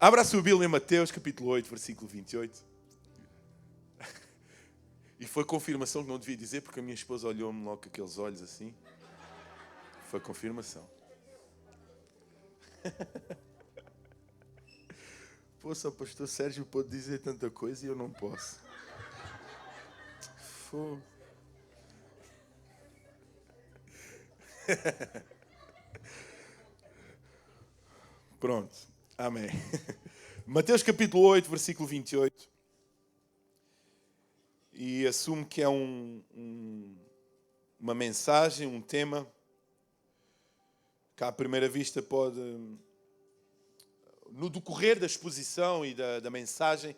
Abra a sua Bíblia em Mateus, capítulo 8, versículo 28. E foi confirmação que não devia dizer, porque a minha esposa olhou-me logo com aqueles olhos assim. Foi confirmação. Poxa, o pastor Sérgio pode dizer tanta coisa e eu não posso. Pronto. Amém. Mateus capítulo 8, versículo 28. E assumo que é uma mensagem, um tema que à primeira vista pode, no decorrer da exposição e da mensagem,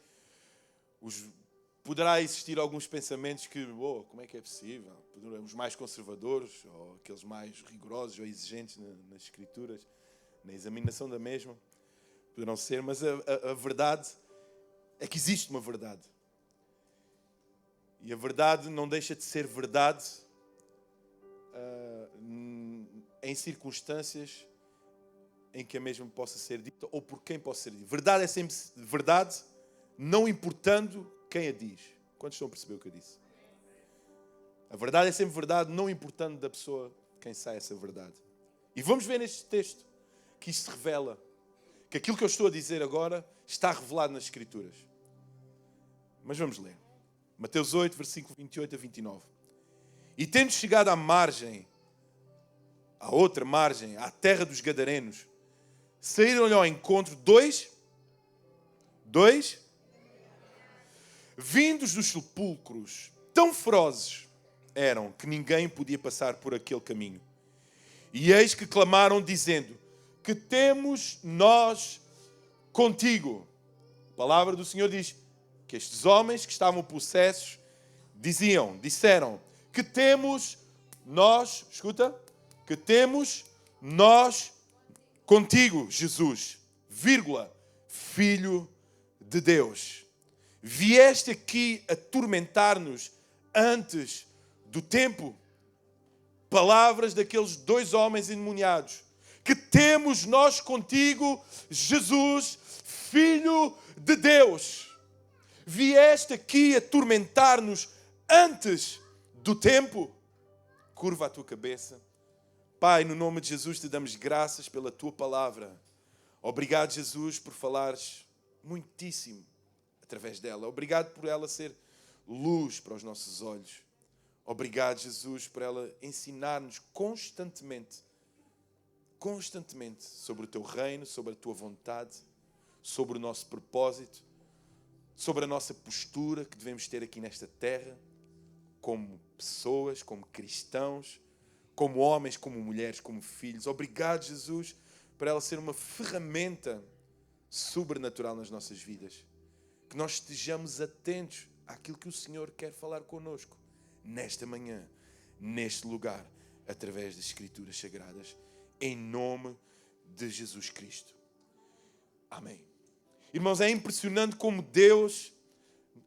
poderá existir alguns pensamentos que, como é que é possível? Os mais conservadores, ou aqueles mais rigorosos ou exigentes nas Escrituras, na examinação da mesma, poderão ser, mas a verdade é que existe uma verdade. E a verdade não deixa de ser verdade em circunstâncias em que a mesma possa ser dita ou por quem possa ser dita. Verdade é sempre verdade, não importando quem a diz. Quantos estão a perceber o que eu disse? A verdade é sempre verdade, não importando da pessoa quem sai essa verdade. E vamos ver neste texto que isto se revela, que aquilo que eu estou a dizer agora está revelado nas Escrituras. Mas vamos ler. Mateus 8, versículo 28 a 29. E tendo chegado à outra margem, à terra dos Gadarenos, saíram-lhe ao encontro dois, vindos dos sepulcros, tão ferozes eram que ninguém podia passar por aquele caminho. E eis que clamaram dizendo: que temos nós contigo? A palavra do Senhor diz que estes homens que estavam possessos disseram: que temos nós, escuta, que temos nós contigo, Jesus, Filho de Deus. Vieste aqui atormentar-nos antes do tempo? Palavras daqueles dois homens endemoniados. Que temos nós contigo, Jesus, Filho de Deus. Vieste aqui atormentar-nos antes do tempo? Curva a tua cabeça. Pai, no nome de Jesus te damos graças pela tua palavra. Obrigado, Jesus, por falares muitíssimo através dela. Obrigado por ela ser luz para os nossos olhos. Obrigado, Jesus, por ela ensinar-nos constantemente sobre o teu reino, sobre a tua vontade, sobre o nosso propósito, sobre a nossa postura que devemos ter aqui nesta terra, como pessoas, como cristãos, como homens, como mulheres, como filhos. Obrigado, Jesus, por ela ser uma ferramenta sobrenatural nas nossas vidas. Que nós estejamos atentos àquilo que o Senhor quer falar connosco nesta manhã, neste lugar, através das Escrituras Sagradas, em nome de Jesus Cristo. Amém. Irmãos, é impressionante como Deus,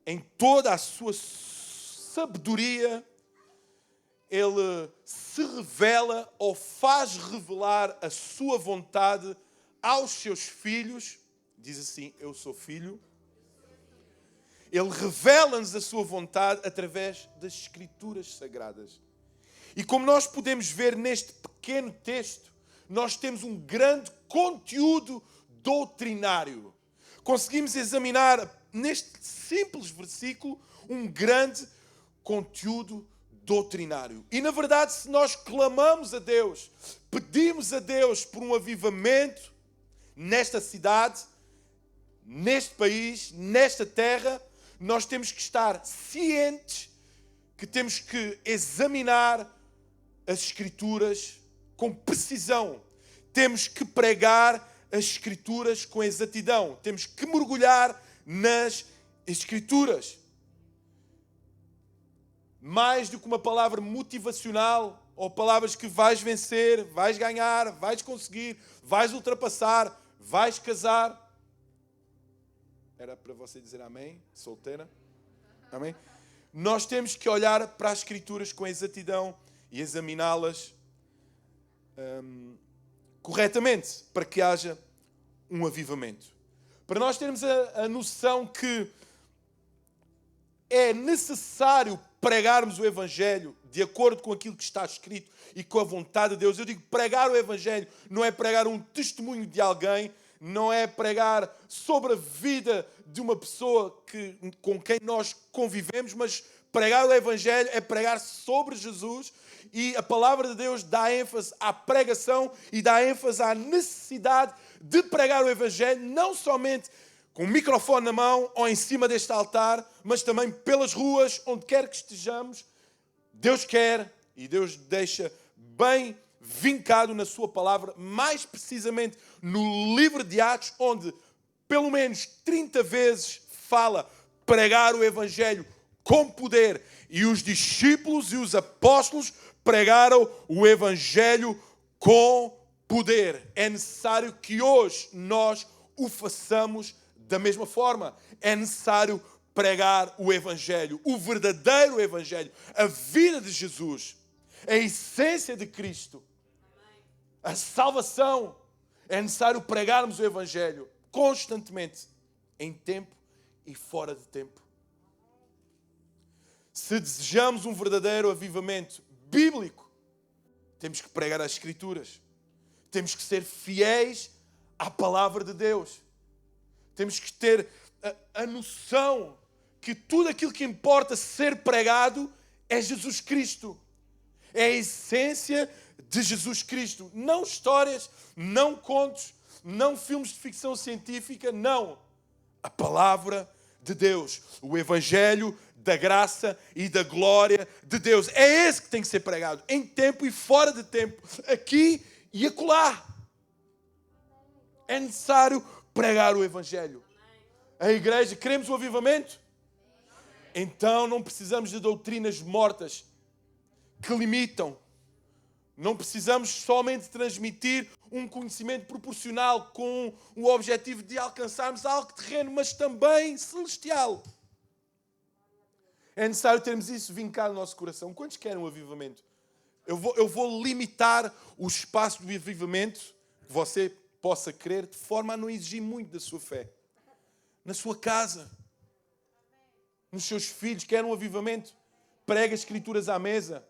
em toda a sua sabedoria, Ele se revela ou faz revelar a sua vontade aos seus filhos. Diz assim: eu sou filho. Ele revela-nos a sua vontade através das Escrituras Sagradas. E como nós podemos ver neste pequeno texto, nós temos um grande conteúdo doutrinário. Conseguimos examinar neste simples versículo um grande conteúdo doutrinário. E na verdade, se nós clamamos a Deus, pedimos a Deus por um avivamento nesta cidade, neste país, nesta terra, nós temos que estar cientes que temos que examinar as Escrituras com precisão. Temos que pregar as Escrituras com exatidão. Temos que mergulhar nas Escrituras. Mais do que uma palavra motivacional ou palavras que vais vencer, vais ganhar, vais conseguir, vais ultrapassar, vais casar. Era para você dizer amém, solteira? Amém? Nós temos que olhar para as Escrituras com exatidão e examiná-las corretamente para que haja um avivamento. Para nós termos a noção que é necessário pregarmos o Evangelho de acordo com aquilo que está escrito e com a vontade de Deus. Eu digo, pregar o Evangelho não é pregar um testemunho de alguém, não é pregar sobre a vida de uma pessoa com quem nós convivemos, mas pregar o Evangelho é pregar sobre Jesus, e a palavra de Deus dá ênfase à pregação e dá ênfase à necessidade de pregar o Evangelho, não somente com o microfone na mão ou em cima deste altar, mas também pelas ruas, onde quer que estejamos. Deus quer e Deus deixa bem vincado na sua palavra, mais precisamente no livro de Atos, onde pelo menos 30 vezes fala pregar o Evangelho com poder. E os discípulos e os apóstolos pregaram o Evangelho com poder. É necessário que hoje nós o façamos da mesma forma. É necessário pregar o Evangelho, o verdadeiro Evangelho, a vida de Jesus, a essência de Cristo, a salvação. É necessário pregarmos o Evangelho constantemente, em tempo e fora de tempo. Se desejamos um verdadeiro avivamento bíblico, temos que pregar as Escrituras. Temos que ser fiéis à palavra de Deus. Temos que ter a noção que tudo aquilo que importa ser pregado é Jesus Cristo. É a essência de Jesus Cristo. Não histórias, não contos, não filmes de ficção científica, não. A palavra de Deus. O Evangelho da graça e da glória de Deus. É esse que tem que ser pregado, em tempo e fora de tempo, aqui e acolá. É necessário pregar o Evangelho. A igreja, queremos o avivamento? Então não precisamos de doutrinas mortas que limitam. Não precisamos somente transmitir um conhecimento proporcional com o objetivo de alcançarmos algo terreno, mas também celestial. É necessário termos isso vincado no nosso coração. Quantos querem um avivamento? Eu vou limitar o espaço do avivamento que você possa querer, de forma a não exigir muito da sua fé. Na sua casa, nos seus filhos, querem um avivamento? Prega as Escrituras à mesa.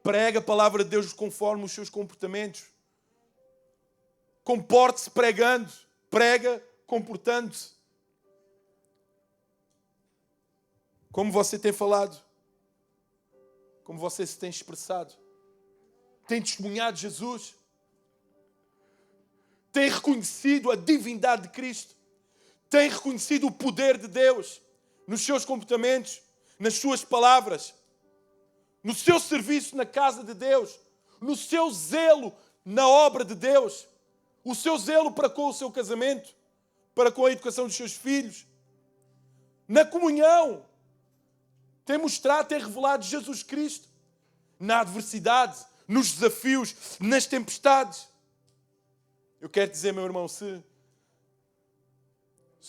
Prega a palavra de Deus conforme os seus comportamentos. Comporte-se pregando. Prega comportando-se. Como você tem falado. Como você se tem expressado. Tem testemunhado Jesus. Tem reconhecido a divindade de Cristo. Tem reconhecido o poder de Deus nos seus comportamentos, nas suas palavras, no seu serviço na casa de Deus, no seu zelo na obra de Deus, o seu zelo para com o seu casamento, para com a educação dos seus filhos, na comunhão. Tem mostrado, tem revelado Jesus Cristo na adversidade, nos desafios, nas tempestades. Eu quero dizer, meu irmão, se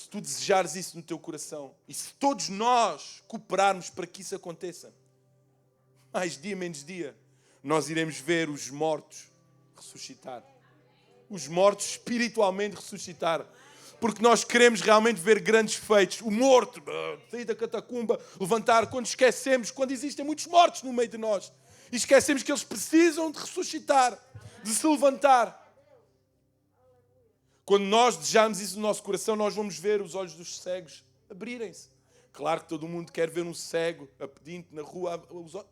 tu desejares isso no teu coração e se todos nós cooperarmos para que isso aconteça, mais dia, menos dia, nós iremos ver os mortos ressuscitar. Os mortos espiritualmente ressuscitar. Porque nós queremos realmente ver grandes feitos. O morto, sair da catacumba, levantar. Quando esquecemos, quando existem muitos mortos no meio de nós. E esquecemos que eles precisam de ressuscitar, de se levantar. Quando nós desejarmos isso no nosso coração, nós vamos ver os olhos dos cegos abrirem-se. Claro que todo mundo quer ver um cego a pedinte na rua.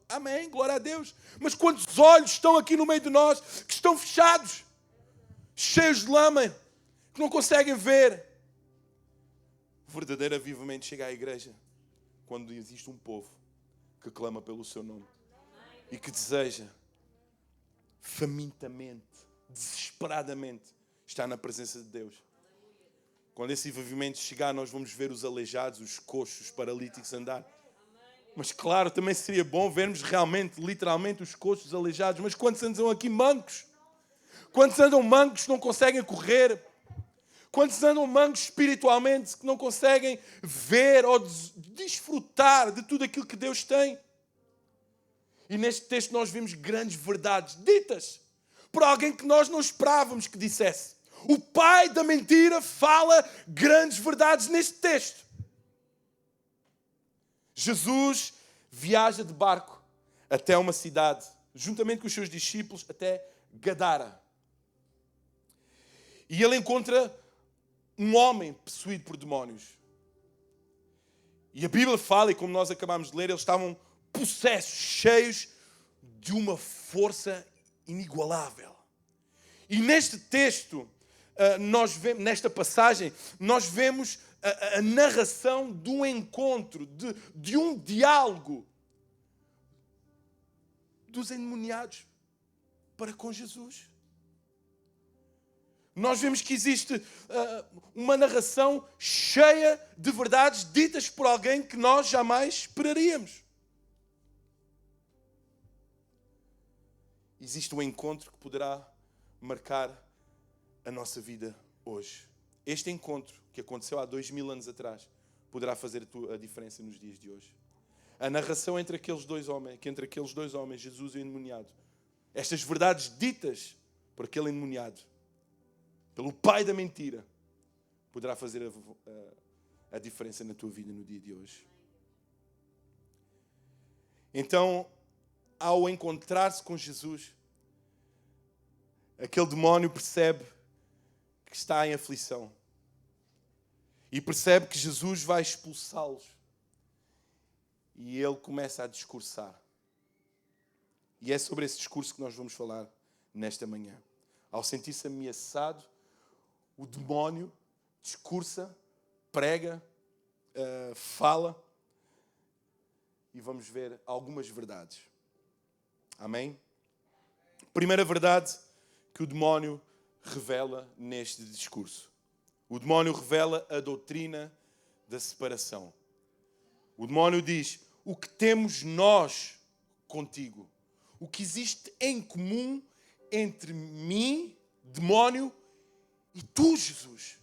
Amém, glória a Deus. Mas quantos olhos estão aqui no meio de nós que estão fechados, cheios de lama, que não conseguem ver? O verdadeiro avivamento chega à igreja quando existe um povo que clama pelo seu nome e que deseja famintamente, desesperadamente, estar na presença de Deus. Quando esse avivamento chegar, nós vamos ver os aleijados, os coxos, os paralíticos andar. Mas claro, também seria bom vermos realmente, literalmente, os coxos, os aleijados. Mas quantos andam aqui mancos? Quantos andam mancos que não conseguem correr? Quantos andam mancos espiritualmente que não conseguem ver ou desfrutar de tudo aquilo que Deus tem? E neste texto nós vimos grandes verdades ditas por alguém que nós não esperávamos que dissesse. O pai da mentira fala grandes verdades neste texto. Jesus viaja de barco até uma cidade, juntamente com os seus discípulos, até Gadara. E ele encontra um homem possuído por demónios. E a Bíblia fala, e como nós acabamos de ler, eles estavam possessos, cheios de uma força inigualável. E neste texto, nesta passagem, nós vemos a narração de um encontro, de um diálogo dos endemoniados para com Jesus. Nós vemos que existe uma narração cheia de verdades ditas por alguém que nós jamais esperaríamos. Existe um encontro que poderá marcar a nossa vida hoje. Este encontro, que aconteceu há 2000 anos atrás, poderá fazer a diferença nos dias de hoje. A narração entre aqueles dois homens, Jesus e o endemoniado. Estas verdades ditas por aquele endemoniado, pelo pai da mentira, poderá fazer a diferença na tua vida no dia de hoje. Então, ao encontrar-se com Jesus, aquele demónio percebe que está em aflição. E percebe que Jesus vai expulsá-los. E ele começa a discursar. E é sobre esse discurso que nós vamos falar nesta manhã. Ao sentir-se ameaçado, o demónio discursa, prega, fala. E vamos ver algumas verdades. Amém? Primeira verdade que o demónio revela neste discurso. O demónio revela a doutrina da separação. O demónio diz: o que temos nós contigo? O que existe em comum entre mim, demónio, e tu, Jesus?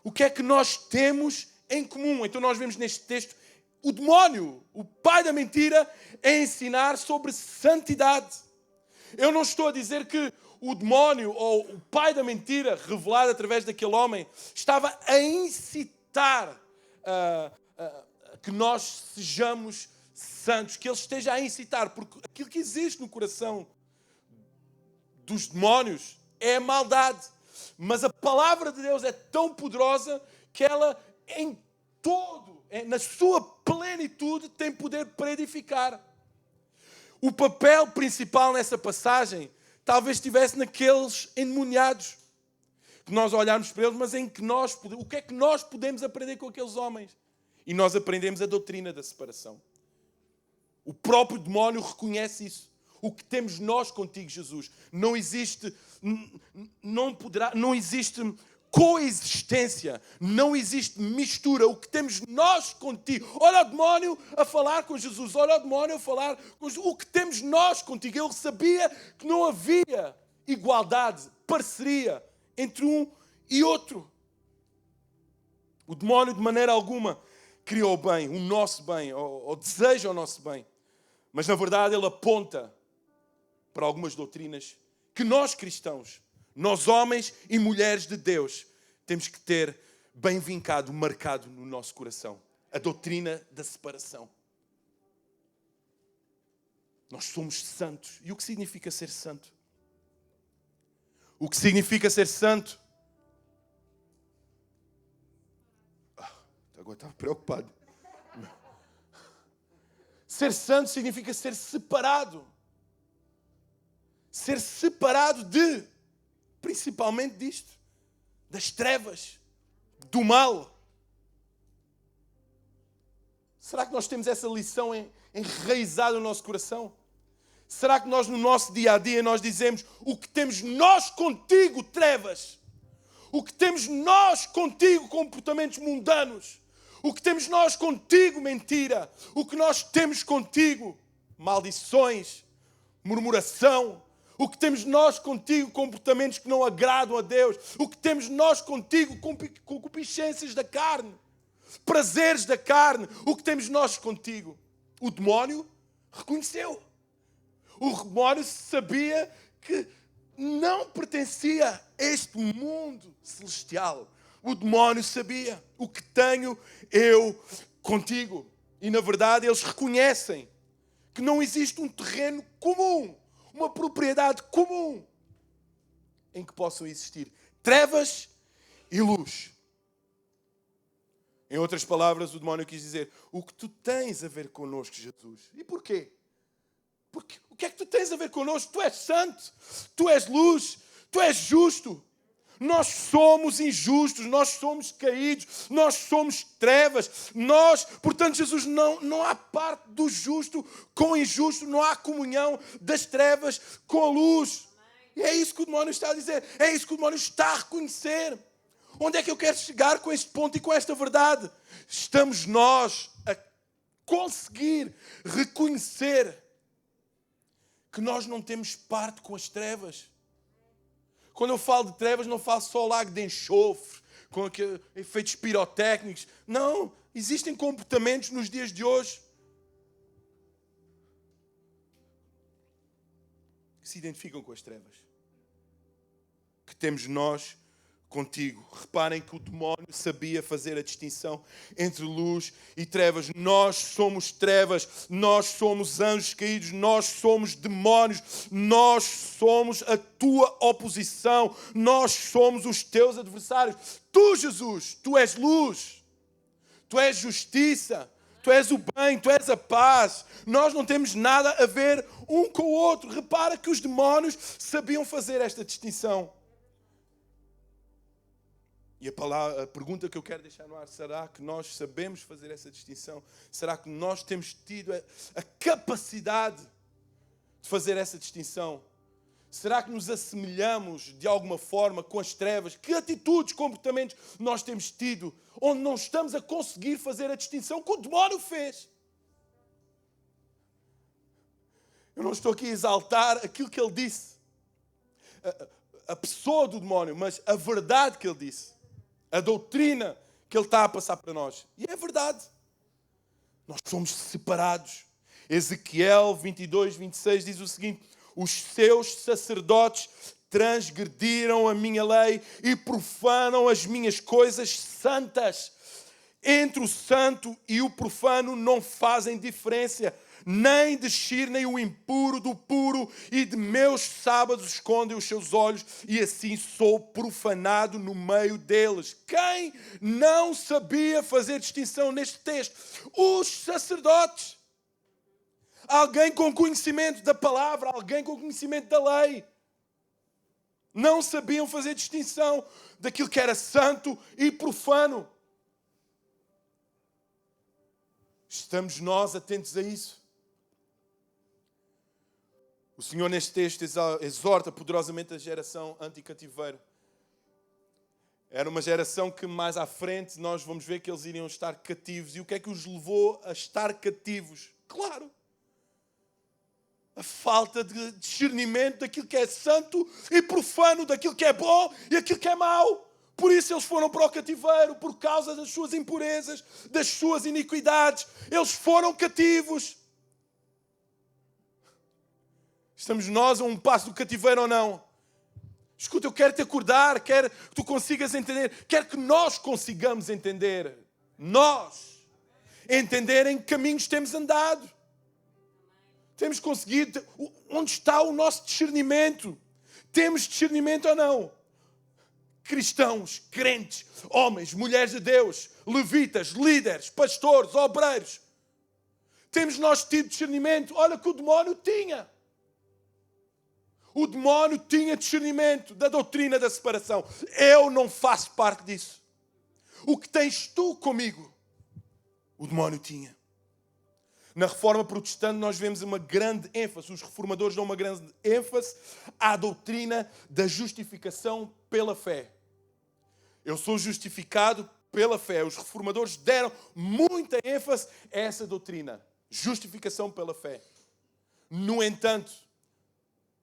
O que é que nós temos em comum? Então nós vemos neste texto o demónio, o pai da mentira, a ensinar sobre santidade. Eu não estou a dizer que o demónio ou o pai da mentira, revelado através daquele homem, estava a incitar que nós sejamos santos, que ele esteja a incitar, porque aquilo que existe no coração dos demónios é a maldade. Mas a palavra de Deus é tão poderosa que ela em todo, na sua plenitude, tem poder para edificar. O papel principal nessa passagem talvez estivesse naqueles endemoniados. Que nós olharmos para eles, mas em que o que é que nós podemos aprender com aqueles homens? E nós aprendemos a doutrina da separação. O próprio demónio reconhece isso. O que temos nós contigo, Jesus. Não existe coexistência, não existe mistura. O que temos nós contigo. Olha o demónio a falar com Jesus, olha o demónio a falar com Jesus. O que temos nós contigo. Ele sabia que não havia igualdade, parceria entre um e outro. O demónio de maneira alguma queria o bem, o nosso bem, ou deseja o nosso bem. Mas na verdade ele aponta para algumas doutrinas que nós cristãos, nós homens e mulheres de Deus, temos que ter bem vincado, marcado no nosso coração. A doutrina da separação. Nós somos santos. E o que significa ser santo? O que significa ser santo? Agora estava preocupado. Ser santo significa ser separado. Ser separado principalmente disto, das trevas, do mal. Será que nós temos essa lição enraizada no nosso coração? Será que nós no nosso dia a dia nós dizemos: o que temos nós contigo, trevas? O que temos nós contigo, comportamentos mundanos? O que temos nós contigo, mentira? O que nós temos contigo, maldições, murmuração? O que temos nós contigo, comportamentos que não agradam a Deus? O que temos nós contigo, concupiscências da carne, prazeres da carne? O que temos nós contigo? O demónio reconheceu. O demónio sabia que não pertencia a este mundo celestial. O demónio sabia: o que tenho eu contigo. E na verdade eles reconhecem que não existe um terreno comum, uma propriedade comum, em que possam existir trevas e luz. Em outras palavras, o demónio quis dizer: o que tu tens a ver connosco, Jesus? E porquê? Porque o que é que tu tens a ver connosco? Tu és santo, tu és luz, tu és justo. Nós somos injustos, nós somos caídos, nós somos trevas. Portanto, Jesus, não há parte do justo com o injusto, não há comunhão das trevas com a luz. E é isso que o demónio está a dizer, é isso que o demónio está a reconhecer. Onde é que eu quero chegar com este ponto e com esta verdade? Estamos nós a conseguir reconhecer que nós não temos parte com as trevas. Quando eu falo de trevas, não falo só lago de enxofre, com efeitos pirotécnicos. Não, existem comportamentos nos dias de hoje que se identificam com as trevas. Que temos nós contigo. Reparem que o demónio sabia fazer a distinção entre luz e trevas. Nós somos trevas, nós somos anjos caídos, nós somos demónios, nós somos a tua oposição, nós somos os teus adversários. Tu, Jesus, tu és luz, tu és justiça, tu és o bem, tu és a paz. Nós não temos nada a ver um com o outro. Repara que os demónios sabiam fazer esta distinção. E a pergunta que eu quero deixar no ar: será que nós sabemos fazer essa distinção? Será que nós temos tido a capacidade de fazer essa distinção? Será que nos assemelhamos de alguma forma com as trevas? Que atitudes, comportamentos nós temos tido onde não estamos a conseguir fazer a distinção que o demónio fez? Eu não estou aqui a exaltar aquilo que ele disse, a pessoa do demónio, mas a verdade que ele disse. A doutrina que ele está a passar para nós. E é verdade. Nós somos separados. Ezequiel 22, 26 diz o seguinte: os seus sacerdotes transgrediram a minha lei e profanam as minhas coisas santas. Entre o santo e o profano não fazem diferença. Nem discernem o impuro do puro, e de meus sábados escondem os seus olhos, e assim sou profanado no meio deles. Quem não sabia fazer distinção neste texto? Os sacerdotes. Alguém com conhecimento da palavra, alguém com conhecimento da lei. Não sabiam fazer distinção daquilo que era santo e profano. Estamos nós atentos a isso? O Senhor neste texto exorta poderosamente a geração anti-cativeiro. Era uma geração que mais à frente nós vamos ver que eles iriam estar cativos. E o que é que os levou a estar cativos? Claro, a falta de discernimento daquilo que é santo e profano, daquilo que é bom e aquilo que é mau. Por isso eles foram para o cativeiro, por causa das suas impurezas, das suas iniquidades. Eles foram cativos. Estamos nós a um passo do cativeiro ou não? Escuta, eu quero te acordar, quero que tu consigas entender, quero que nós consigamos entender. Nós entender em que caminhos temos andado. Temos conseguido, onde está o nosso discernimento? Temos discernimento ou não? Cristãos, crentes, homens, mulheres de Deus, levitas, líderes, pastores, obreiros. Temos nós tido discernimento? Olha que o demónio tinha. O demónio tinha discernimento da doutrina da separação. Eu não faço parte disso. O que tens tu comigo? O demónio tinha. Na Reforma Protestante nós vemos uma grande ênfase, os reformadores dão uma grande ênfase à doutrina da justificação pela fé. Eu sou justificado pela fé. Os reformadores deram muita ênfase a essa doutrina, justificação pela fé. No entanto,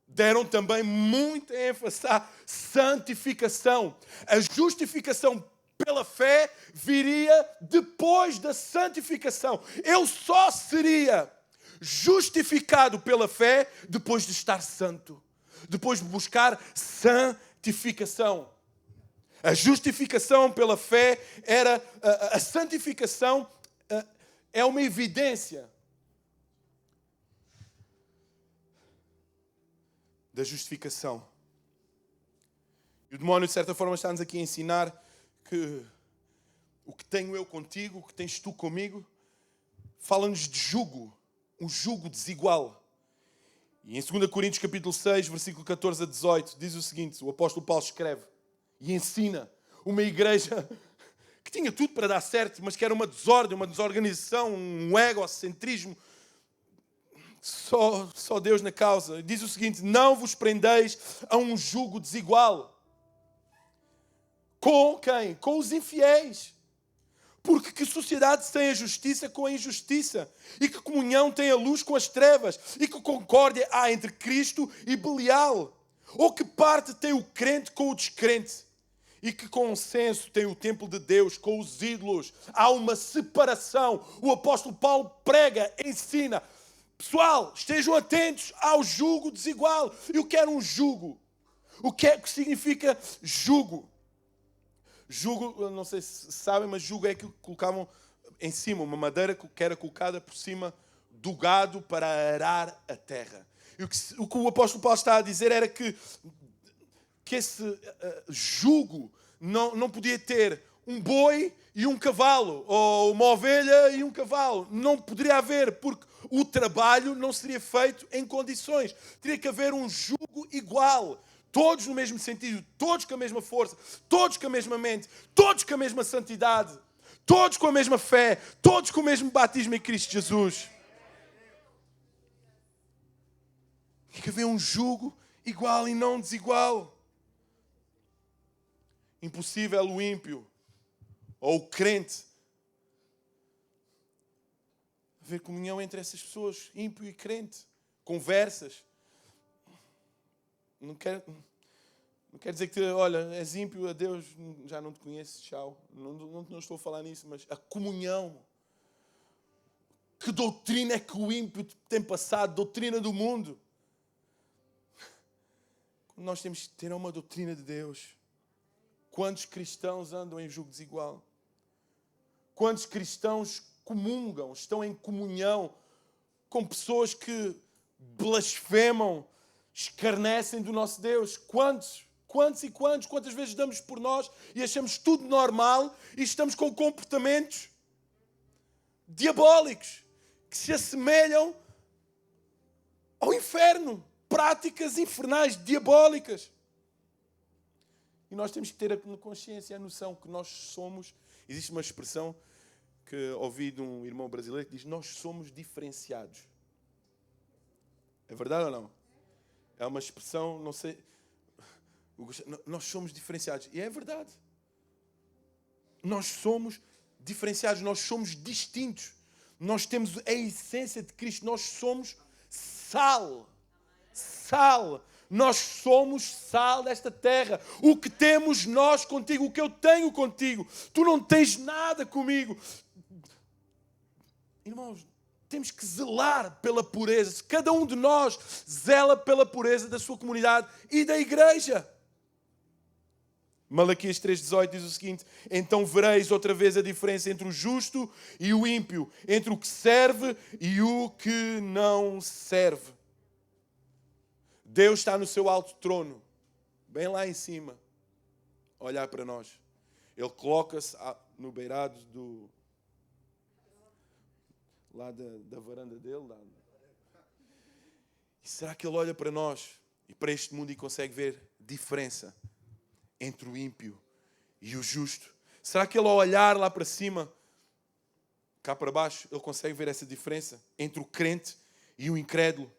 deram também muita ênfase à santificação. A justificação pela fé viria depois da santificação. Eu só seria justificado pela fé depois de estar santo. depois de buscar santificação. A justificação pela fé era a santificação, é uma evidência da justificação. E o demónio, de certa forma, está-nos aqui a ensinar que o que tenho eu contigo, o que tens tu comigo, fala-nos de jugo, um jugo desigual. E em 2 Coríntios capítulo 6, versículo 14 a 18, diz o seguinte, o apóstolo Paulo escreve e ensina uma igreja que tinha tudo para dar certo, mas que era uma desordem, uma desorganização, um egocentrismo, só Deus na causa. Diz o seguinte, não vos prendeis a um jugo desigual. Com quem? Com os infiéis. Porque que sociedade tem a justiça com a injustiça? E que comunhão tem a luz com as trevas? E que concórdia há entre Cristo e Belial? Ou que parte tem o crente com o descrente? E que consenso tem o templo de Deus com os ídolos? Há uma separação. O apóstolo Paulo prega, ensina. Pessoal, estejam atentos ao jugo desigual. E o que era um jugo? O que é que significa jugo? Jugo, não sei se sabem, mas jugo é aquilo que colocavam em cima, uma madeira que era colocada por cima do gado para arar a terra. E o que o apóstolo Paulo está a dizer era que esse jugo não podia ter um boi e um cavalo, ou uma ovelha e um cavalo. Não poderia haver, porque o trabalho não seria feito em condições. Teria que haver um jugo igual. Todos no mesmo sentido, todos com a mesma força, todos com a mesma mente, todos com a mesma santidade, todos com a mesma fé, todos com o mesmo batismo em Cristo Jesus. Tem que haver um jugo igual e não desigual. Impossível o ímpio ou o crente haver comunhão entre essas pessoas, ímpio e crente, conversas. Não quer dizer que, olha, és ímpio, adeus, já não te conheço, tchau. Não estou a falar nisso, mas a comunhão. Que doutrina é que o ímpio tem passado? Doutrina do mundo. Nós temos que ter uma doutrina de Deus. Quantos cristãos andam em jugo desigual? Quantos cristãos comungam, estão em comunhão com pessoas que blasfemam, escarnecem do nosso Deus? Quantos? Quantas vezes damos por nós e achamos tudo normal e estamos com comportamentos diabólicos que se assemelham ao inferno, práticas infernais, diabólicas. E nós temos que ter a consciência, a noção que nós somos. Existe uma expressão que ouvi de um irmão brasileiro que diz: nós somos diferenciados. É verdade ou não? É uma expressão, não sei. Nós somos diferenciados. E é verdade. Nós somos diferenciados, nós somos distintos. Nós temos a essência de Cristo, nós somos sal. Sal. Nós somos sal desta terra. O que temos nós contigo, o que eu tenho contigo, tu não tens nada comigo. Irmãos, temos que zelar pela pureza. Cada um de nós zela pela pureza da sua comunidade e da igreja. Malaquias 3,18 diz o seguinte: então vereis outra vez a diferença entre o justo e o ímpio, entre o que serve e o que não serve. Deus está no seu alto trono, bem lá em cima, a olhar para nós. Ele coloca-se no beirado lá da varanda dele. E será que Ele olha para nós e para este mundo e consegue ver diferença entre o ímpio e o justo? Será que Ele, ao olhar lá para cima, cá para baixo, Ele consegue ver essa diferença entre o crente e o incrédulo?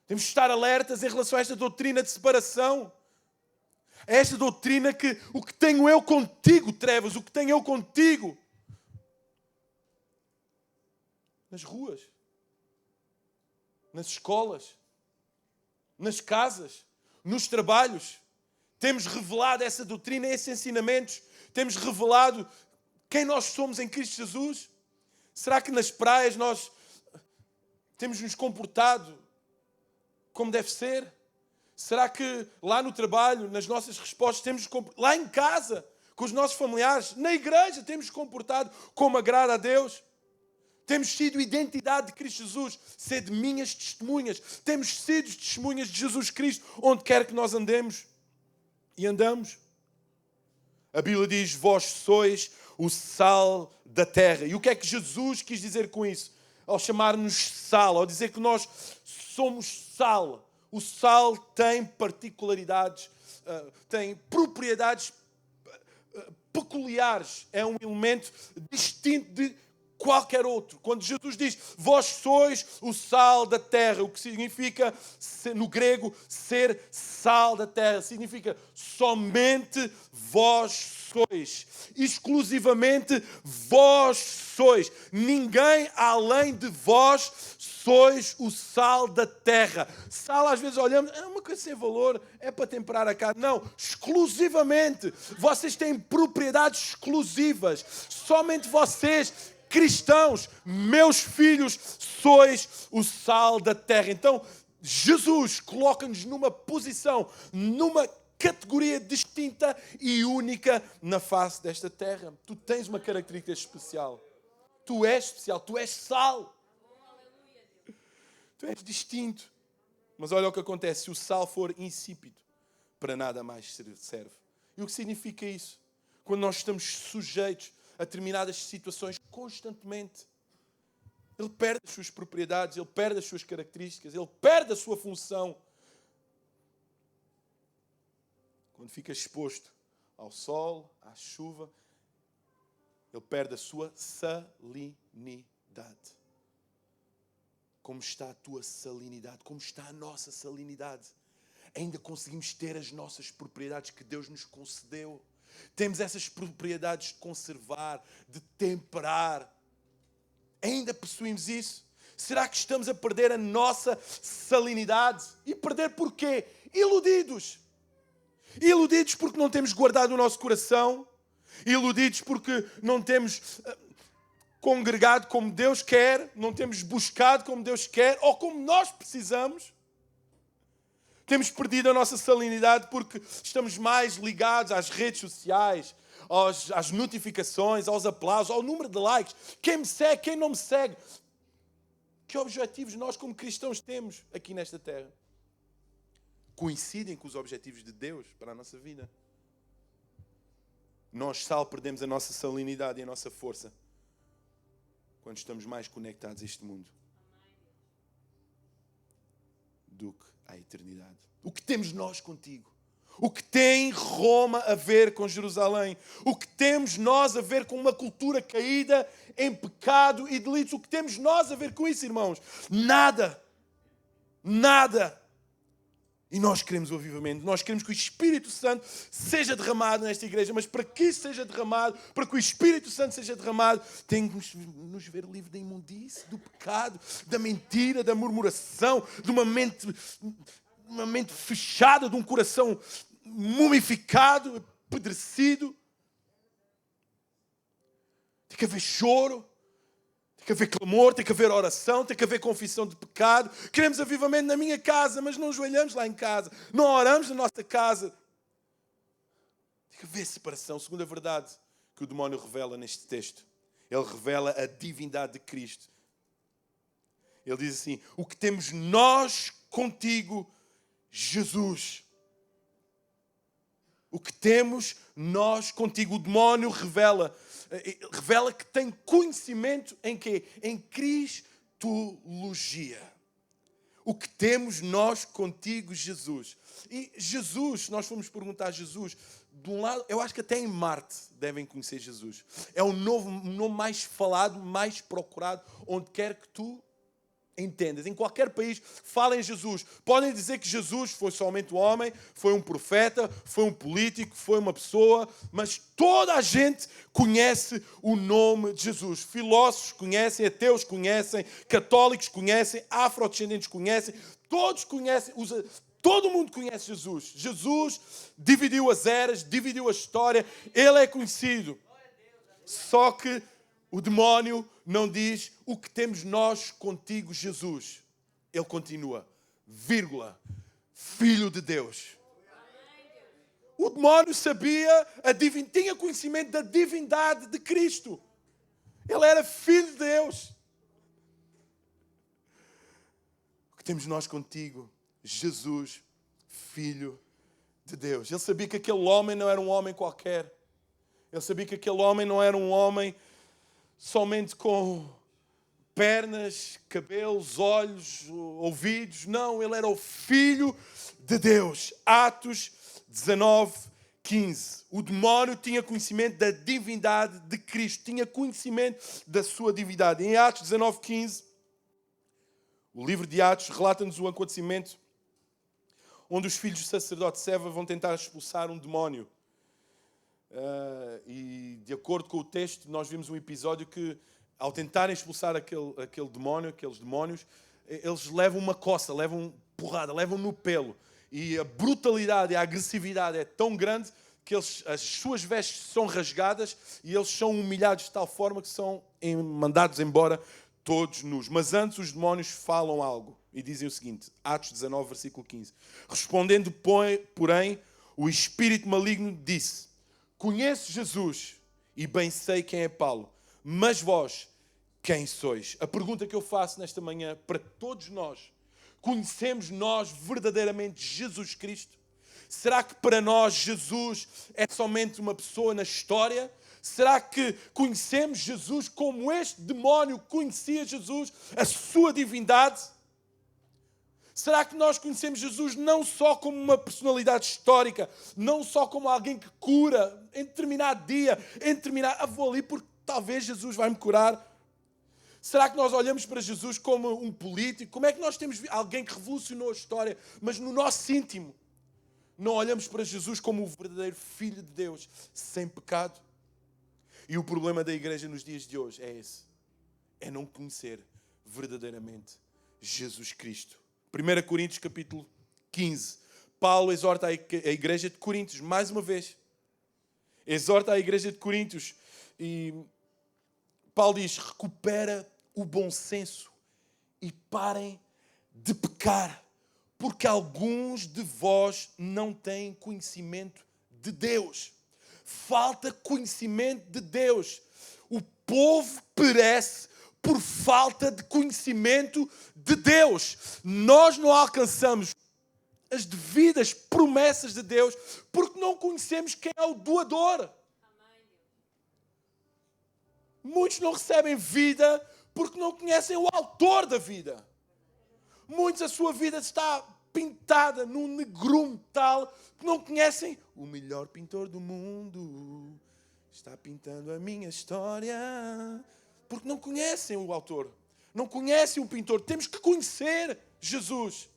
Temos de estar alertas em relação a esta doutrina de separação. É esta doutrina que o que tenho eu contigo, trevas, o que tenho eu contigo. Nas ruas, nas escolas, nas casas, nos trabalhos. Temos revelado essa doutrina, esses ensinamentos. Temos revelado quem nós somos em Cristo Jesus. Será que nas praias nós temos nos comportado como deve ser? Será que lá no trabalho, nas nossas respostas, lá em casa, com os nossos familiares, na igreja, temos comportado como agrada a Deus? Temos sido identidade de Cristo Jesus, sede minhas testemunhas. Temos sido testemunhas de Jesus Cristo, onde quer que nós andemos e andamos. A Bíblia diz, vós sois o sal da terra. E o que é que Jesus quis dizer com isso? Ao chamar-nos sal, ao dizer que nós somos sal. O sal tem particularidades, tem propriedades peculiares. É um elemento distinto de qualquer outro. Quando Jesus diz, vós sois o sal da terra, o que significa, no grego, ser sal da terra, significa somente vós sois. Exclusivamente vós sois. Ninguém além de vós sois o sal da terra. Sal, às vezes olhamos, é uma coisa sem valor, é para temperar a carne. Não, exclusivamente. Vocês têm propriedades exclusivas. Somente vocês, cristãos, meus filhos, sois o sal da terra. Então, Jesus coloca-nos numa posição, numa categoria distinta e única na face desta terra. Tu tens uma característica especial. Tu és especial, tu és sal. Tu és distinto. Mas olha o que acontece, se o sal for insípido, para nada mais serve. E o que significa isso? Quando nós estamos sujeitos a determinadas situações constantemente, ele perde as suas propriedades, ele perde as suas características, ele perde a sua função. Quando fica exposto ao sol, à chuva, ele perde a sua salinidade. Como está a tua salinidade? Como está a nossa salinidade? Ainda conseguimos ter as nossas propriedades que Deus nos concedeu? Temos essas propriedades de conservar, de temperar. Ainda possuímos isso? Será que estamos a perder a nossa salinidade? E perder porquê? Iludidos. Iludidos porque não temos guardado o nosso coração. Iludidos porque não temos congregado como Deus quer. Não temos buscado como Deus quer. Ou como nós precisamos. Temos perdido a nossa salinidade porque estamos mais ligados às redes sociais, às notificações, aos aplausos, ao número de likes. Quem me segue, quem não me segue. Que objetivos nós como cristãos temos aqui nesta terra? Coincidem com os objetivos de Deus para a nossa vida? Nós, sal, perdemos a nossa salinidade e a nossa força quando estamos mais conectados a este mundo do que à eternidade. O que temos nós contigo? O que tem Roma a ver com Jerusalém? O que temos nós a ver com uma cultura caída em pecado e delitos? O que temos nós a ver com isso, irmãos? Nada. Nada. E nós queremos o avivamento. Nós queremos que o Espírito Santo seja derramado nesta igreja. Mas para que isso seja derramado, para que o Espírito Santo seja derramado, tem que nos ver livres da imundície, do pecado, da mentira, da murmuração, de uma mente fechada, de um coração mumificado, apodrecido. Tem que haver choro. Tem que haver clamor, tem que haver oração, tem que haver confissão de pecado. Queremos avivamento na minha casa, mas não ajoelhamos lá em casa. Não oramos na nossa casa. Tem que haver separação, segundo a verdade que o demónio revela neste texto. Ele revela a divindade de Cristo. Ele diz assim, o que temos nós contigo, Jesus. O que temos nós contigo. O demónio revela que tem conhecimento em quê? Em cristologia. O que temos nós contigo, Jesus. E Jesus, se nós formos perguntar a Jesus, de um lado, eu acho que até em Marte devem conhecer Jesus. É o nome mais falado, mais procurado, onde quer que tu entendas. Em qualquer país, falem Jesus. Podem dizer que Jesus foi somente um homem, foi um profeta, foi um político, foi uma pessoa, mas toda a gente conhece o nome de Jesus. Filósofos conhecem, ateus conhecem, católicos conhecem, afrodescendentes conhecem, todos conhecem, todo mundo conhece Jesus. Jesus dividiu as eras, dividiu a história, ele é conhecido. Só que o demónio não diz o que temos nós contigo, Jesus. Ele continua. vírgula, Filho de Deus. O demónio sabia, tinha conhecimento da divindade de Cristo. Ele era Filho de Deus. O que temos nós contigo? Jesus, Filho de Deus. Ele sabia que aquele homem não era um homem qualquer. Ele sabia que aquele homem não era um homem somente com pernas, cabelos, olhos, ouvidos. Não, ele era o Filho de Deus. Atos 19:15. O demónio tinha conhecimento da divindade de Cristo. Tinha conhecimento da sua divindade. Em Atos 19:15, o livro de Atos relata-nos o acontecimento onde os filhos do sacerdote Seva vão tentar expulsar um demónio. E de acordo com o texto, nós vimos um episódio que, ao tentarem expulsar aqueles demónios, eles levam uma coça, levam porrada, levam no pelo. E a brutalidade e a agressividade é tão grande que as suas vestes são rasgadas e eles são humilhados de tal forma que são mandados embora todos nus. Mas antes os demónios falam algo e dizem o seguinte, Atos 19, versículo 15. Respondendo, porém, o espírito maligno disse: conheço Jesus e bem sei quem é Paulo, mas vós, quem sois? A pergunta que eu faço nesta manhã para todos nós: conhecemos nós verdadeiramente Jesus Cristo? Será que para nós Jesus é somente uma pessoa na história? Será que conhecemos Jesus como este demónio conhecia Jesus, a sua divindade? Será que nós conhecemos Jesus não só como uma personalidade histórica, não só como alguém que cura em determinado dia, vou ali porque talvez Jesus vai me curar? Será que nós olhamos para Jesus como um político? Como é que nós temos alguém que revolucionou a história, mas no nosso íntimo não olhamos para Jesus como o verdadeiro Filho de Deus, sem pecado? E o problema da igreja nos dias de hoje é esse. É não conhecer verdadeiramente Jesus Cristo. 1 Coríntios capítulo 15. Paulo exorta a igreja de Coríntios, mais uma vez. Exorta a igreja de Coríntios e Paulo diz: recupera o bom senso e parem de pecar, porque alguns de vós não têm conhecimento de Deus. Falta conhecimento de Deus. O povo perece por falta de conhecimento de Deus. Nós não alcançamos as devidas promessas de Deus porque não conhecemos quem é o doador. Muitos não recebem vida porque não conhecem o autor da vida. Muitos, a sua vida está pintada num negrume tal que não conhecem o melhor pintor do mundo. Está pintando a minha história. Porque não conhecem o autor. Não conhecem o pintor. Temos que conhecer Jesus.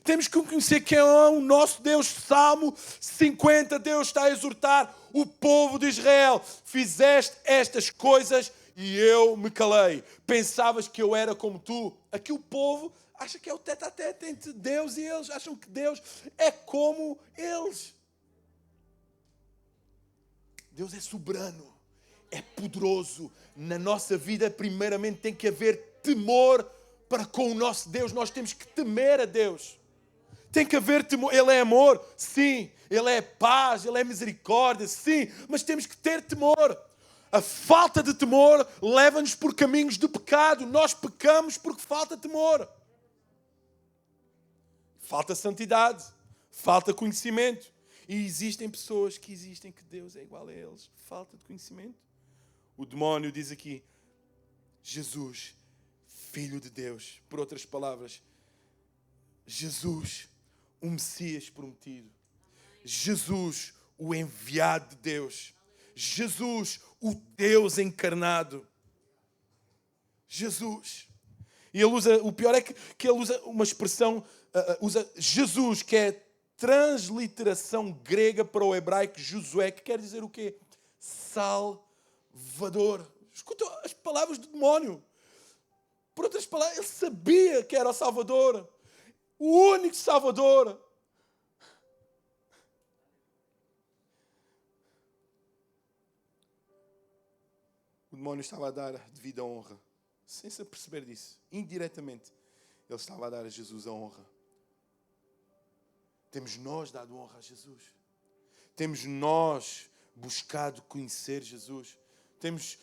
Temos que conhecer quem é o nosso Deus. Salmo 50, Deus está a exortar o povo de Israel. Fizeste estas coisas e eu me calei. Pensavas que eu era como tu. Aqui o povo acha que é o tete-a-tete entre Deus e eles. Acham que Deus é como eles. Deus é soberano. É poderoso. Na nossa vida, primeiramente, tem que haver temor para com o nosso Deus. Nós temos que temer a Deus. Tem que haver temor. Ele é amor? Sim. Ele é paz, Ele é misericórdia? Sim. Mas temos que ter temor. A falta de temor leva-nos por caminhos de pecado. Nós pecamos porque falta temor. Falta santidade. Falta conhecimento. E existem pessoas que existem que Deus é igual a eles. Falta de conhecimento. O demónio diz aqui: Jesus, Filho de Deus. Por outras palavras, Jesus, o Messias prometido. Jesus, o enviado de Deus. Jesus, o Deus encarnado. Jesus. E ele usa, o pior é que ele usa uma expressão, usa Jesus, que é transliteração grega para o hebraico Josué, que quer dizer o quê? Salvador. Escuta as palavras do demónio. Por outras palavras, ele sabia que era o Salvador. O único Salvador. O demónio estava a dar a devida honra, sem se aperceber disso. Indiretamente, ele estava a dar a Jesus a honra. Temos nós dado honra a Jesus? Temos nós buscado conhecer Jesus? Temos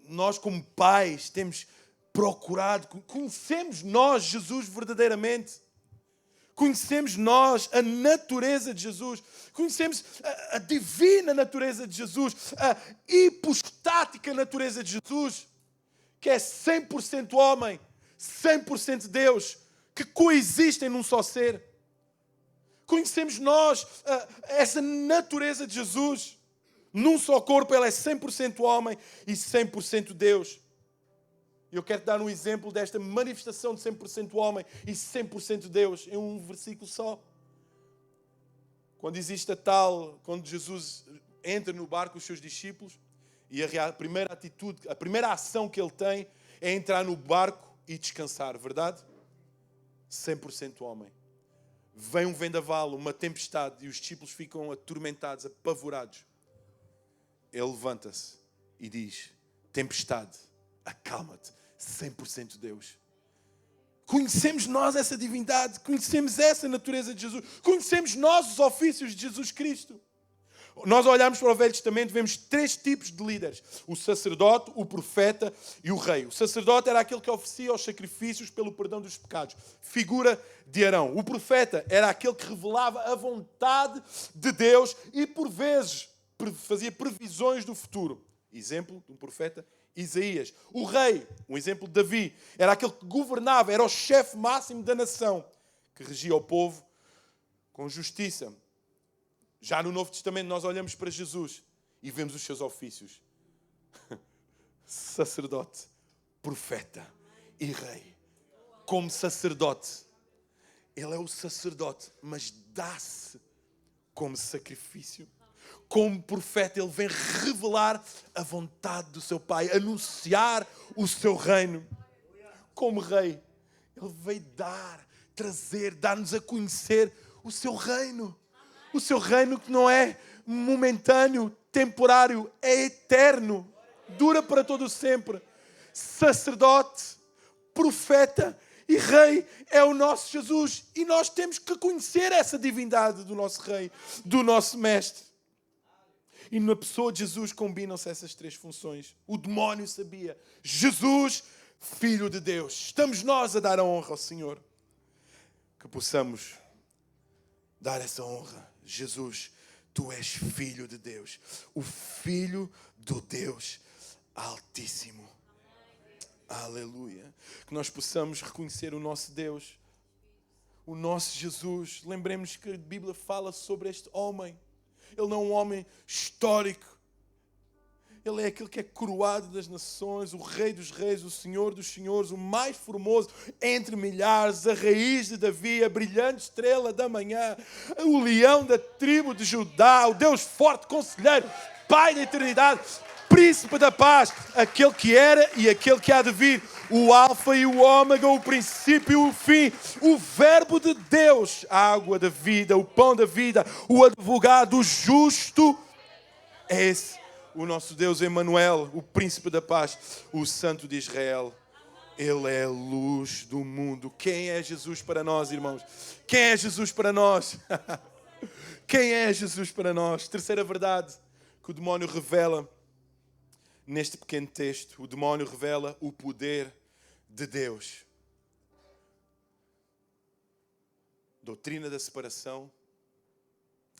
nós como pais, temos procurado, conhecemos nós Jesus verdadeiramente? Conhecemos nós a natureza de Jesus? Conhecemos a divina natureza de Jesus? A hipostática natureza de Jesus? Que é 100% homem, 100% Deus, que coexistem num só ser. Conhecemos nós essa natureza de Jesus? Num só corpo, ele é 100% homem e 100% Deus. Eu quero dar um exemplo desta manifestação de 100% homem e 100% Deus em um versículo só. Quando Jesus entra no barco com os seus discípulos e a primeira atitude, a primeira ação que ele tem é entrar no barco e descansar, verdade? 100% homem. Vem um vendaval, uma tempestade e os discípulos ficam atormentados, apavorados. Ele levanta-se e diz: tempestade, acalma-te. 100% Deus. Conhecemos nós essa divindade, conhecemos essa natureza de Jesus, conhecemos nós os ofícios de Jesus Cristo. Nós olhamos para o Velho Testamento, vemos 3 tipos de líderes: o sacerdote, o profeta e o rei. O sacerdote era aquele que oferecia os sacrifícios pelo perdão dos pecados, figura de Arão. O profeta era aquele que revelava a vontade de Deus e por vezes fazia previsões do futuro. Exemplo de um profeta, Isaías. O rei, um exemplo de Davi, era aquele que governava, era o chefe máximo da nação, que regia o povo com justiça. Já no Novo Testamento nós olhamos para Jesus e vemos os seus ofícios. Sacerdote, profeta e rei. Como sacerdote, ele é o sacerdote, mas dá-se como sacrifício. Como profeta, ele vem revelar a vontade do seu Pai, anunciar o seu reino. Como rei, ele veio dar-nos a conhecer o seu reino. O seu reino que não é momentâneo, temporário, é eterno. Dura para todo sempre. Sacerdote, profeta e rei é o nosso Jesus. E nós temos que conhecer essa divindade do nosso rei, do nosso mestre. E na pessoa de Jesus combinam-se essas 3 funções. O demónio sabia: Jesus, Filho de Deus. Estamos nós a dar a honra ao Senhor. Que possamos dar essa honra. Jesus, Tu és Filho de Deus. O Filho do Deus Altíssimo. Aleluia. Que nós possamos reconhecer o nosso Deus, o nosso Jesus. Lembremos que a Bíblia fala sobre este homem. Ele não é um homem histórico. Ele é aquele que é coroado das nações, o Rei dos Reis, o Senhor dos Senhores, o mais formoso entre milhares, a raiz de Davi, a brilhante estrela da manhã, o leão da tribo de Judá, o Deus forte, conselheiro, Pai da eternidade, Príncipe da paz, aquele que era e aquele que há de vir, o Alfa e o Ômega, o princípio e o fim, o Verbo de Deus, a água da vida, o pão da vida, o advogado, o justo. É esse o nosso Deus Emanuel, o Príncipe da paz, o Santo de Israel. Ele é a luz do mundo. Quem é Jesus para nós, irmãos? Quem é Jesus para nós? Quem é Jesus para nós? Terceira verdade que o demónio revela neste pequeno texto. O demónio revela o poder de Deus. Doutrina da separação,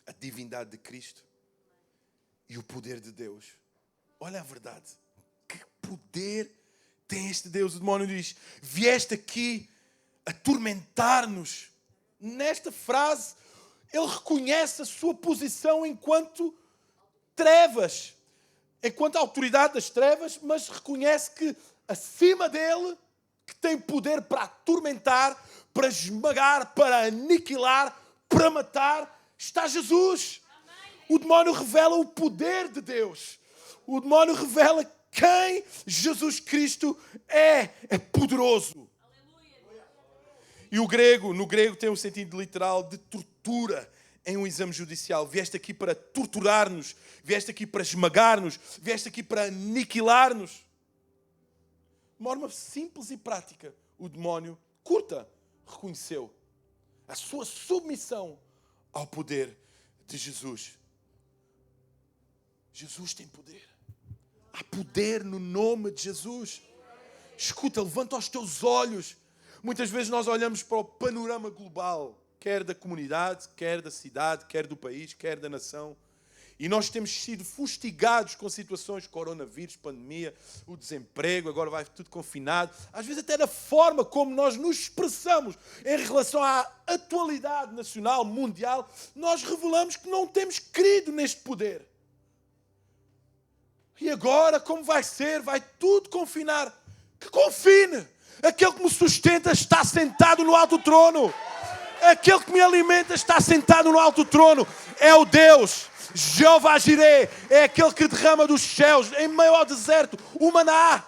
a divindade de Cristo e o poder de Deus. Olha a verdade. Que poder tem este Deus? O demónio diz: vieste aqui atormentar-nos. Nesta frase, ele reconhece a sua posição enquanto trevas, enquanto autoridade das trevas, mas reconhece que acima dele, que tem poder para atormentar, para esmagar, para aniquilar, para matar, está Jesus. O demónio revela o poder de Deus. O demónio revela quem Jesus Cristo é. É poderoso. E no grego tem um sentido literal de tortura em um exame judicial. Vieste aqui para torturar-nos, vieste aqui para esmagar-nos, vieste aqui para aniquilar-nos. De forma simples e prática, o demónio reconheceu a sua submissão ao poder de Jesus. Jesus tem poder. Há poder no nome de Jesus. Escuta, levanta os teus olhos. Muitas vezes nós olhamos para o panorama global, quer da comunidade, quer da cidade, quer do país, quer da nação. E nós temos sido fustigados com situações, coronavírus, pandemia, o desemprego, agora vai tudo confinado. Às vezes até da forma como nós nos expressamos em relação à atualidade nacional, mundial, nós revelamos que não temos crido neste poder. E agora, como vai ser? Vai tudo confinar. Que confine! Aquele que me sustenta está sentado no alto trono. Aquele que me alimenta está sentado no alto trono. É o Deus. Jeová Jireh é aquele que derrama dos céus em meio ao deserto o maná.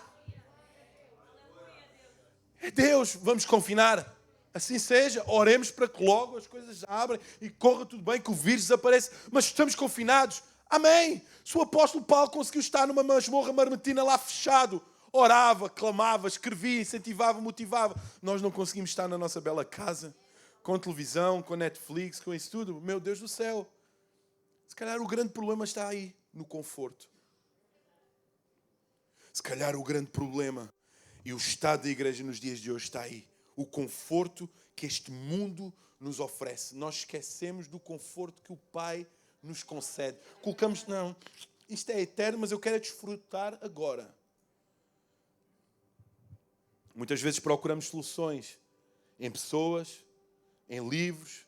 É Deus. Vamos confinar. Assim seja. Oremos para que logo as coisas abrem e corra tudo bem, que o vírus desapareça. Mas estamos confinados. Amém. Se o apóstolo Paulo conseguiu estar numa masmorra marmetina lá fechado, orava, clamava, escrevia, incentivava, motivava. Nós não conseguimos estar na nossa bela casa, com televisão, com Netflix, com isso tudo. Meu Deus do céu. Se calhar o grande problema está aí, no conforto. Se calhar o grande problema e o estado da igreja nos dias de hoje está aí. O conforto que este mundo nos oferece. Nós esquecemos do conforto que o Pai nos concede. Colocamos, não, isto é eterno, mas eu quero desfrutar agora. Muitas vezes procuramos soluções em pessoas, em livros,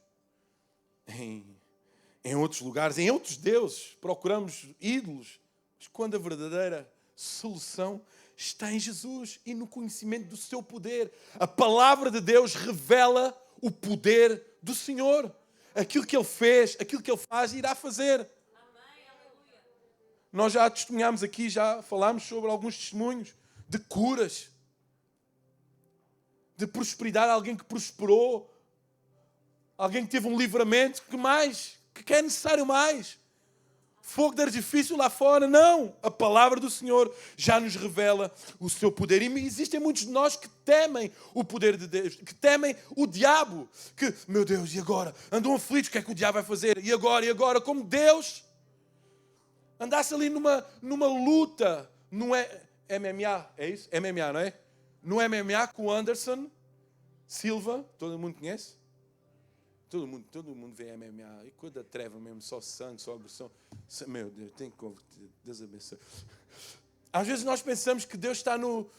em outros lugares, em outros deuses. Procuramos ídolos. Mas quando a verdadeira solução está em Jesus e no conhecimento do seu poder. A palavra de Deus revela o poder do Senhor. Aquilo que Ele fez, aquilo que Ele faz, irá fazer. Nós já testemunhámos aqui, já falámos sobre alguns testemunhos de curas, de prosperidade, alguém que prosperou, alguém que teve um livramento. Que mais? Que é necessário mais? Fogo de artifício lá fora? Não! A palavra do Senhor já nos revela o seu poder. E existem muitos de nós que temem o poder de Deus, que temem o diabo. Que, meu Deus, e agora? Andam aflitos, o que é que o diabo vai fazer? E agora? E agora? Como Deus andasse ali numa luta, não é MMA, é isso? MMA, não é? No MMA com o Anderson Silva, todo mundo conhece? Todo mundo vê MMA. E coisa da treva mesmo, só sangue, só agressão. Meu Deus, tem que... Deus abençoe. Às vezes nós pensamos que Deus está no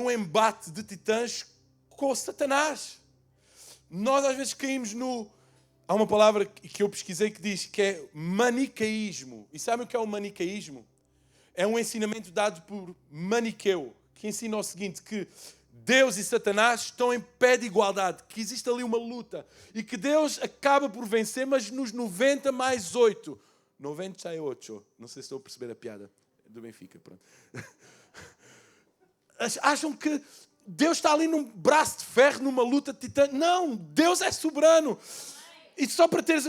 embate de titãs com Satanás. Nós às vezes caímos no... Há uma palavra que eu pesquisei que diz que é manicaísmo. E sabem o que é o manicaísmo? É um ensinamento dado por Maniqueu, que ensina o seguinte, que Deus e Satanás estão em pé de igualdade, que existe ali uma luta e que Deus acaba por vencer, mas nos 90 mais 8. 98. Não sei se estou a perceber a piada do Benfica. Pronto. Acham que Deus está ali num braço de ferro, numa luta titânica. Não, Deus é soberano. E só para teres...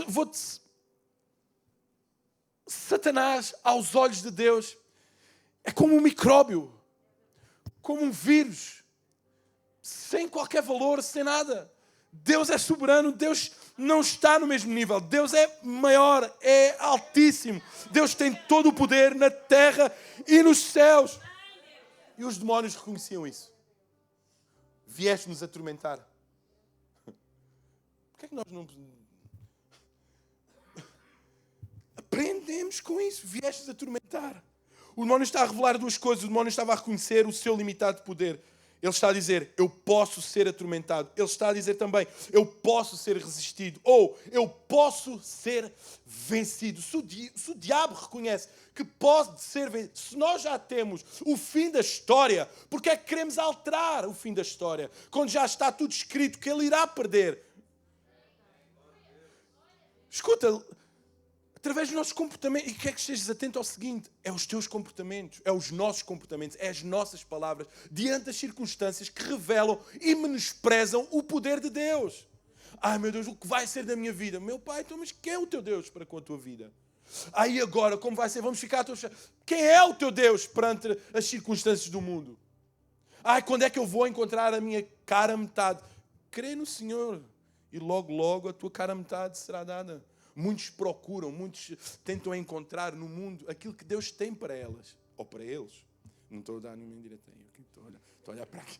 Satanás, aos olhos de Deus, é como um micróbio, como um vírus, sem qualquer valor, sem nada. Deus é soberano, Deus não está no mesmo nível. Deus é maior, é altíssimo. Deus tem todo o poder na terra e nos céus. E os demónios reconheciam isso. Vieste-nos atormentar. Porquê é que nós não... Aprendemos com isso. Viestes atormentar. O demónio está a revelar duas coisas. O demónio estava a reconhecer o seu limitado poder. Ele está a dizer, eu posso ser atormentado. Ele está a dizer também, eu posso ser resistido. Ou, eu posso ser vencido. Se o diabo reconhece que pode ser vencido, se nós já temos o fim da história, porque é que queremos alterar o fim da história? Quando já está tudo escrito que ele irá perder. Escuta, através dos nossos comportamentos, e quer que estejas atento ao seguinte, é os teus comportamentos, é os nossos comportamentos, é as nossas palavras, diante das circunstâncias que revelam e menosprezam o poder de Deus. Ai meu Deus, o que vai ser da minha vida? Meu Pai, então, mas quem é o teu Deus para com a tua vida? Aí agora, como vai ser? Vamos ficar a tua... Quem é o teu Deus perante as circunstâncias do mundo? Ai, quando é que eu vou encontrar a minha cara metade? Crê no Senhor e logo a tua cara metade será dada. Muitos procuram, muitos tentam encontrar no mundo aquilo que Deus tem para elas, ou para eles. Não estou a dar nenhuma indireta aí, okay? Estou a olhar para aqui.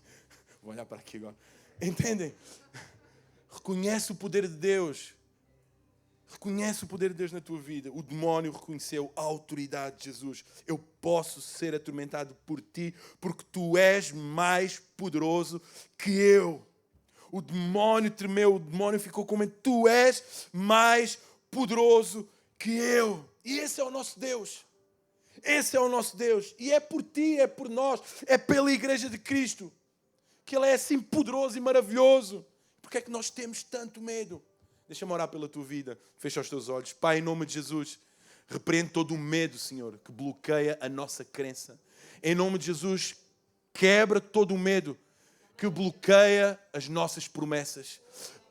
Vou olhar para aqui agora. Entendem? Reconhece o poder de Deus. Reconhece o poder de Deus na tua vida. O demónio reconheceu a autoridade de Jesus. Eu posso ser atormentado por ti, porque tu és mais poderoso que eu. O demónio tremeu, o demónio ficou com medo. Tu és mais poderoso que eu. E esse é o nosso Deus. Esse é o nosso Deus. E é por ti, é por nós, é pela Igreja de Cristo que Ele é assim poderoso e maravilhoso. Porque é que nós temos tanto medo? Deixa-me orar pela tua vida. Fecha os teus olhos. Pai, em nome de Jesus, repreende todo o medo, Senhor, que bloqueia a nossa crença. Em nome de Jesus, quebra todo o medo que bloqueia as nossas promessas.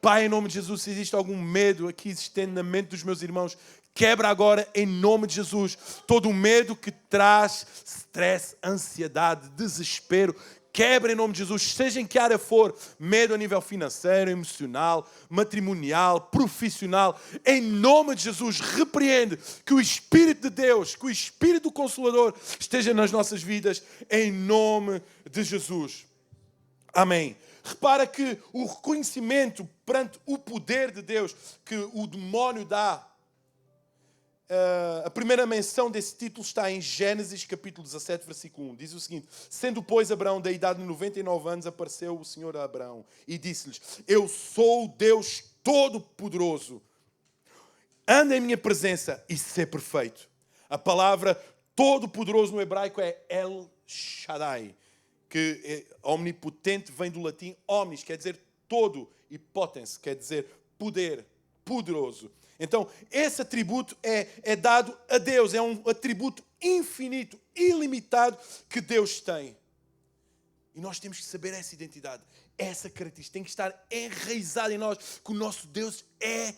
Pai, em nome de Jesus, se existe algum medo aqui existente na mente dos meus irmãos, quebra agora, em nome de Jesus, todo o medo que traz stress, ansiedade, desespero. Quebra em nome de Jesus, seja em que área for, medo a nível financeiro, emocional, matrimonial, profissional. Em nome de Jesus, repreende que o Espírito de Deus, que o Espírito do Consolador esteja nas nossas vidas, em nome de Jesus. Amém. Repara que o reconhecimento perante o poder de Deus que o demónio dá, a primeira menção desse título está em Gênesis capítulo 17, versículo 1. Diz o seguinte: sendo, pois, Abraão da idade de 99 anos, apareceu o Senhor a Abraão e disse-lhes: eu sou o Deus Todo-Poderoso. Anda em minha presença e sê perfeito. A palavra Todo-Poderoso no hebraico é El Shaddai, que é omnipotente, vem do latim omnis, quer dizer todo, e potens, quer dizer poder, poderoso. Então, esse atributo é dado a Deus, é um atributo infinito, ilimitado que Deus tem. E nós temos que saber essa identidade, essa característica, tem que estar enraizada em nós, que o nosso Deus é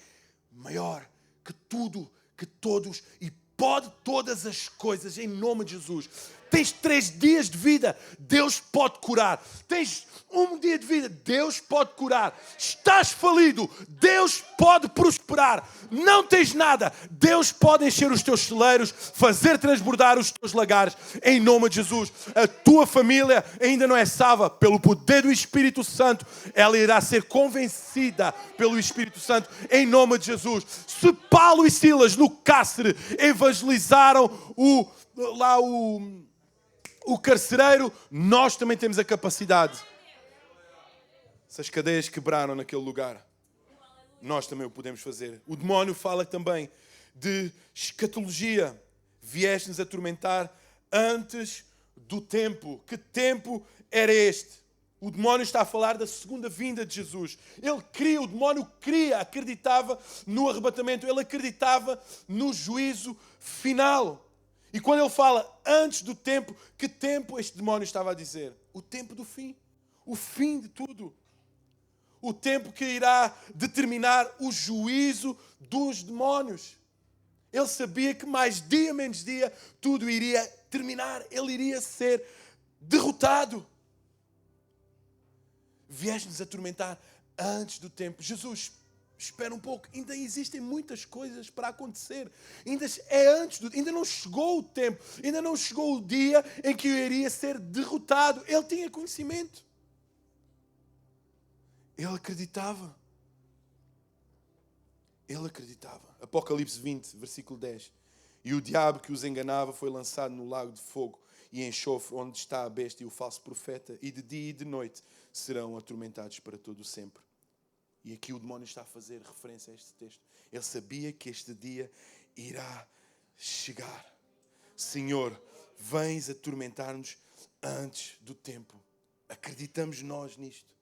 maior que tudo, que todos, e pode todas as coisas, em nome de Jesus. Tens 3 dias de vida, Deus pode curar. Tens 1 dia de vida, Deus pode curar. Estás falido, Deus pode prosperar. Não tens nada, Deus pode encher os teus celeiros, fazer transbordar os teus lagares, em nome de Jesus. A tua família ainda não é salva, pelo poder do Espírito Santo, ela irá ser convencida pelo Espírito Santo, em nome de Jesus. Se Paulo e Silas no cárcere evangelizaram o carcereiro, nós também temos a capacidade. Se as cadeias quebraram naquele lugar, nós também o podemos fazer. O demónio fala também de escatologia. Vieste-nos atormentar antes do tempo. Que tempo era este? O demónio está a falar da segunda vinda de Jesus. O demónio acreditava no arrebatamento, ele acreditava no juízo final. E quando ele fala antes do tempo, que tempo este demónio estava a dizer? O tempo do fim. O fim de tudo. O tempo que irá determinar o juízo dos demónios. Ele sabia que mais dia, menos dia, tudo iria terminar. Ele iria ser derrotado. Vieste-nos atormentar antes do tempo. Jesus, espera um pouco. Ainda existem muitas coisas para acontecer. Ainda não chegou o tempo. Ainda não chegou o dia em que eu iria ser derrotado. Ele tinha conhecimento. Ele acreditava. Ele acreditava. Apocalipse 20, versículo 10. E o diabo que os enganava foi lançado no lago de fogo e enxofre, onde está a besta e o falso profeta, e de dia e de noite serão atormentados para todo o sempre. E aqui o demónio está a fazer referência a este texto. Ele sabia que este dia irá chegar. Senhor, vens atormentar-nos antes do tempo. Acreditamos nós nisto.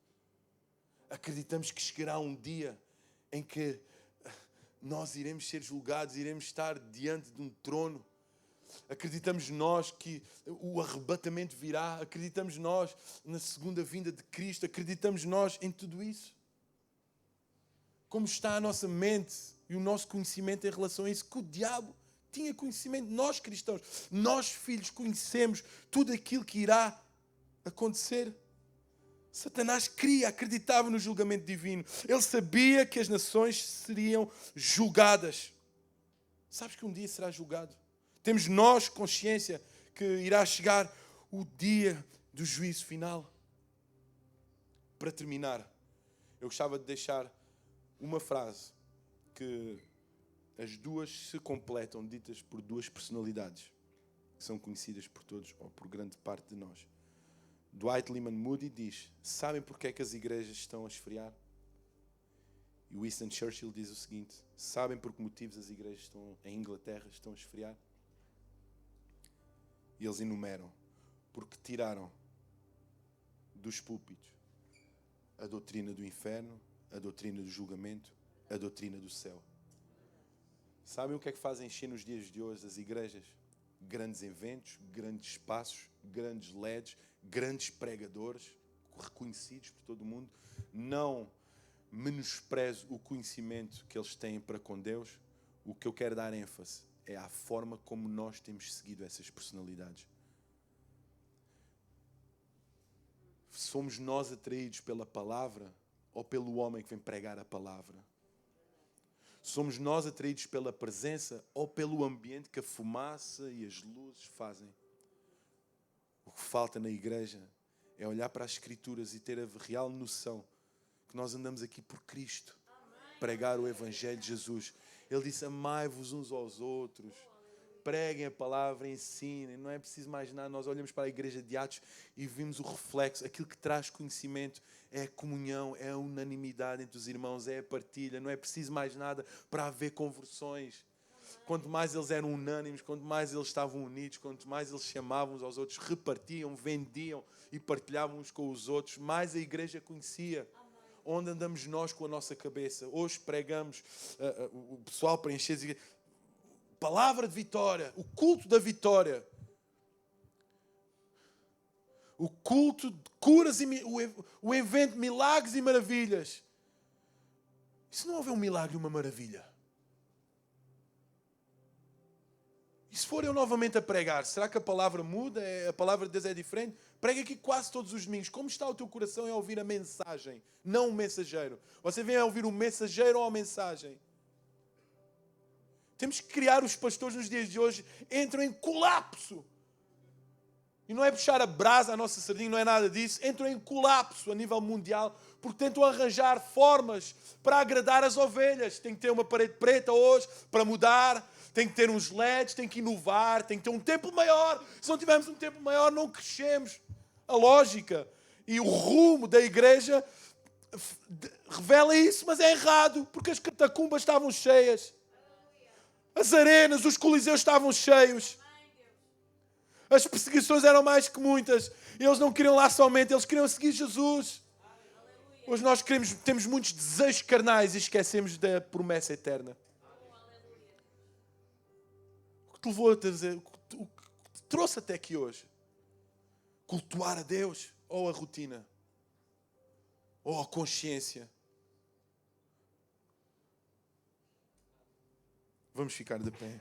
Acreditamos que chegará um dia em que nós iremos ser julgados, iremos estar diante de um trono. Acreditamos nós que o arrebatamento virá. Acreditamos nós na segunda vinda de Cristo. Acreditamos nós em tudo isso. Como está a nossa mente e o nosso conhecimento em relação a isso? Que o diabo tinha conhecimento. Nós cristãos, nós filhos, conhecemos tudo aquilo que irá acontecer. Satanás acreditava no julgamento divino. Ele sabia que as nações seriam julgadas. Sabes que um dia será julgado? Temos nós consciência que irá chegar o dia do juízo final. Para terminar, eu gostava de deixar uma frase que as duas se completam, ditas por duas personalidades que são conhecidas por todos, ou por grande parte de nós. Dwight Lyman Moody diz: sabem porque é que as igrejas estão a esfriar? E Winston Churchill diz o seguinte: sabem por que motivos as igrejas em Inglaterra estão a esfriar? E eles enumeram: porque tiraram dos púlpitos a doutrina do inferno, a doutrina do julgamento, a doutrina do céu. Sabem o que é que fazem encher nos dias de hoje as igrejas? Grandes eventos, grandes espaços, grandes LEDs, grandes pregadores, reconhecidos por todo o mundo. Não menosprezo o conhecimento que eles têm para com Deus. O que eu quero dar ênfase é à forma como nós temos seguido essas personalidades. Somos nós atraídos pela palavra ou pelo homem que vem pregar a palavra? Somos nós atraídos pela presença ou pelo ambiente que a fumaça e as luzes fazem? O que falta na igreja é olhar para as Escrituras e ter a real noção que nós andamos aqui por Cristo. Pregar o Evangelho de Jesus. Ele disse: amai-vos uns aos outros. Preguem a palavra, ensinem. Não é preciso mais nada. Nós olhamos para a igreja de Atos e vimos o reflexo. Aquilo que traz conhecimento é a comunhão, é a unanimidade entre os irmãos, é a partilha. Não é preciso mais nada para haver conversões. Quanto mais eles eram unânimes, quanto mais eles estavam unidos, quanto mais eles chamavam uns aos outros, repartiam, vendiam e partilhavam uns com os outros, mais a igreja conhecia. Onde andamos nós com a nossa cabeça? Hoje pregamos, o pessoal para encher, palavra de vitória, o culto da vitória. O culto de curas, o evento de milagres e maravilhas. E se não houver um milagre e uma maravilha? E se for eu novamente a pregar, será que a palavra muda? A palavra de Deus é diferente? Prega aqui quase todos os domingos. Como está o teu coração em ouvir a mensagem, não o mensageiro? Você vem a ouvir o mensageiro ou a mensagem? Temos que criar. Os pastores nos dias de hoje entram em colapso. E não é puxar a brasa à nossa sardinha, não é nada disso. Entram em colapso a nível mundial porque tentam arranjar formas para agradar as ovelhas. Tem que ter uma parede preta hoje para mudar. Tem que ter uns LEDs, tem que inovar, tem que ter um templo maior. Se não tivermos um templo maior, não crescemos. A lógica e o rumo da igreja revela isso, mas é errado, porque as catacumbas estavam cheias. As arenas, os coliseus estavam cheios. As perseguições eram mais que muitas. Eles não queriam lá somente, eles queriam seguir Jesus. Hoje nós temos muitos desejos carnais e esquecemos da promessa eterna. O que te levou a dizer, o que te trouxe até aqui hoje? Cultuar a Deus ou a rotina? Ou a consciência? Vamos ficar de pé.